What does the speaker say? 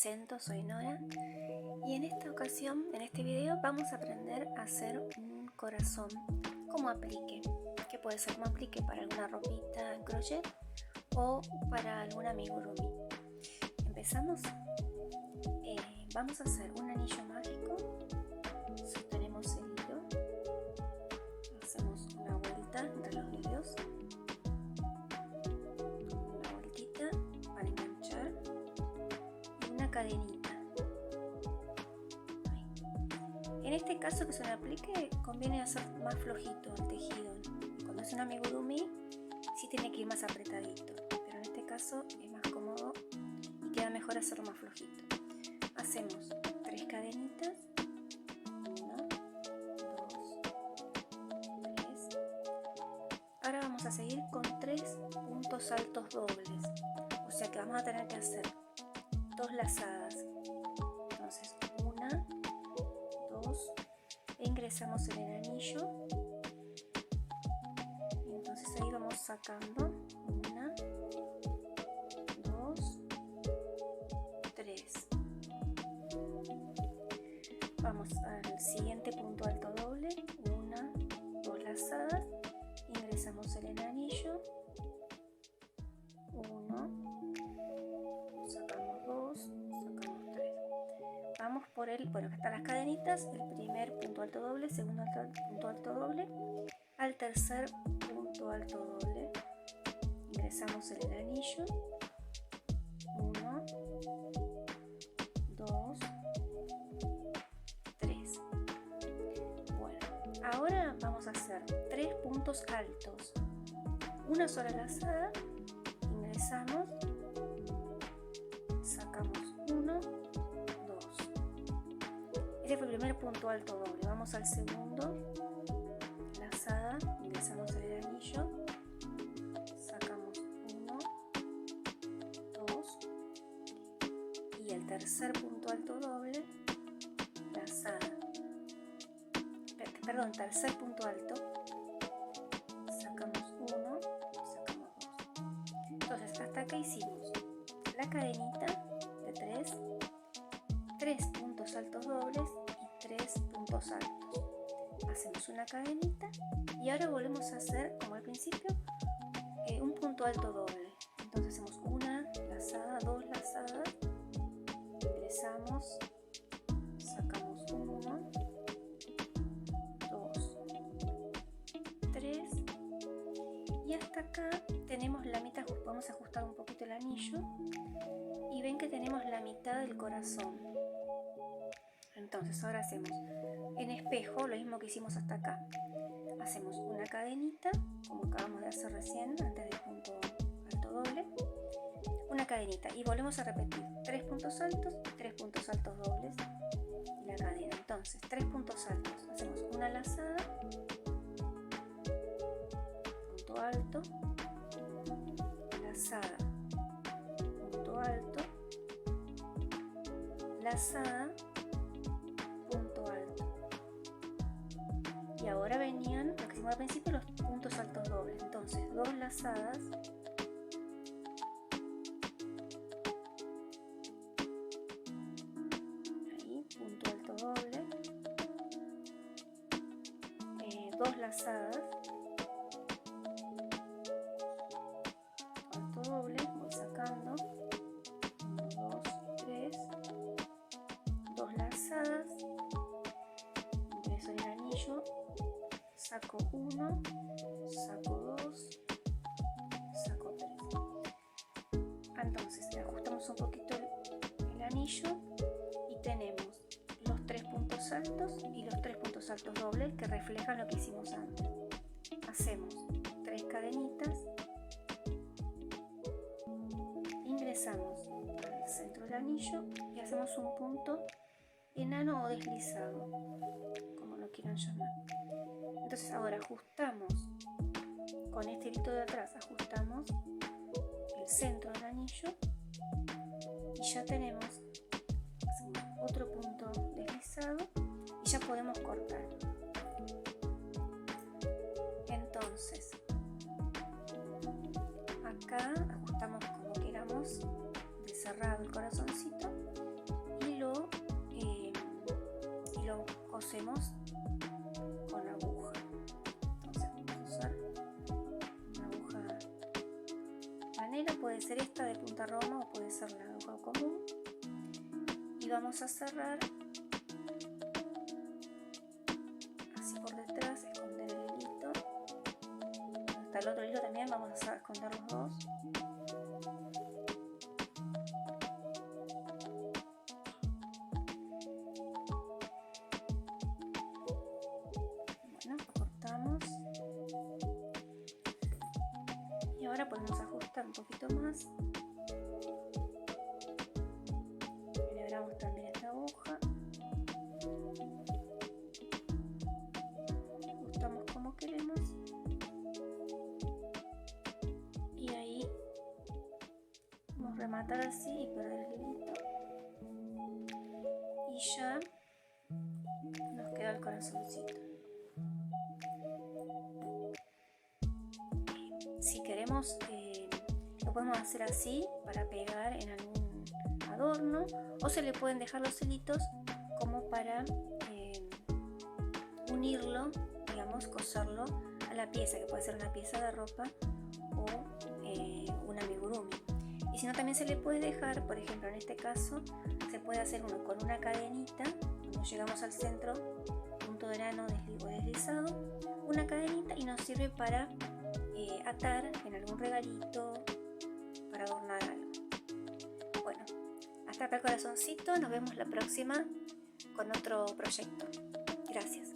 presento, soy Nora y en esta ocasión, en este video, vamos a aprender a hacer un corazón como aplique, que puede ser como aplique para alguna ropita en crochet o para algún amigurumi. Empezamos. Vamos a hacer un anillo mágico. Sostenemos el hilo, hacemos una vuelta entre los hilos, una vueltita para enganchar y una cadenita. Ahí. En este caso, que se me aplique, conviene hacer más flojito el tejido. Cuando es un amigurumi sí tiene que ir más apretadito, pero en este caso es más cómodo y queda mejor hacerlo más flojito. Hacemos 3 cadenitas, 1, 2, 3. Ahora vamos a seguir con 3 puntos altos dobles, o sea que vamos a tener que hacer 2 lazadas. Entonces 1, 2, e ingresamos en el anillo y entonces ahí vamos sacando 1, 2, 3. Vamos al siguiente punto alto doble, 1, 2 lazadas, ingresamos en el anillo, 1, sacamos 2, sacamos 3. Vamos por acá están las cadenitas, el primer punto alto doble, segundo punto alto doble, al tercer punto alto doble, ingresamos en el anillo, 1, 2, 3. Bueno, ahora vamos a hacer 3 puntos altos, una sola lazada, ingresamos, sacamos 1, 2. Este fue el primer punto alto doble. Vamos al segundo, lazada, ingresamos en el anillo, sacamos 1, 2 y el tercer punto alto doble, lazada. Tercer punto alto, sacamos 1, sacamos 2. Entonces hasta acá hicimos la cadenita de 3 puntos altos dobles y 3 puntos altos. Hacemos una cadenita y ahora volvemos a hacer como al principio un punto alto doble. Entonces hacemos una lazada, 2 lazadas, ingresamos, sacamos 1, 2, 3 y hasta acá tenemos la mitad. Vamos a ajustar un poquito el anillo y ven que tenemos la mitad del corazón. Entonces ahora hacemos en espejo lo mismo que hicimos hasta acá. Hacemos una cadenita como acabamos de hacer recién antes del punto alto doble, una cadenita y volvemos a repetir 3 puntos altos, 3 puntos altos dobles y la cadena. Entonces 3 puntos altos, hacemos una lazada, punto alto, lazada, punto alto, lazada, punto alto. Y ahora venían lo que hicimos al principio, los puntos altos dobles. Entonces 2 lazadas, ahí, punto alto doble, 2 lazadas, alto doble, voy sacando 1, 2, 3, 2 lazadas, ingreso en el anillo, saco 1, saco 2, saco 3. Entonces ajustamos un poquito el anillo y tenemos los 3 puntos altos y los 3 puntos altos dobles que reflejan lo que hicimos antes. Hacemos 3 cadenitas, ingresamos al centro del anillo y hacemos un punto enano o deslizado, como lo quieran llamar. Entonces ahora ajustamos con este hilito de atrás, ajustamos el centro del anillo y ya tenemos otro punto deslizado y ya podemos cortar. Entonces acá ajustamos como queramos de cerrado el corazoncito cosemos con aguja. Entonces vamos a usar una aguja panela, puede ser esta de punta roma o puede ser la aguja común, y vamos a cerrar así por detrás, esconder el hilito. Hasta el otro hilo también vamos a esconder los dos. Cortamos y ahora podemos ajustar un poquito más. Elaboramos también esta aguja, ajustamos como queremos y ahí vamos a rematar así y perder el hilito y ya nos queda el corazoncito. Si queremos lo podemos hacer así para pegar en algún adorno, o se le pueden dejar los hilitos como para unirlo, digamos, coserlo a la pieza, que puede ser una pieza de ropa o un amigurumi. Y si no, también se le puede dejar, por ejemplo en este caso se puede hacer uno con una cadenita. Cuando llegamos al centro, punto de lano deslizado, una cadenita, y nos sirve para atar en algún regalito, para adornar algo. Bueno, hasta acá el corazoncito, nos vemos la próxima con otro proyecto. Gracias.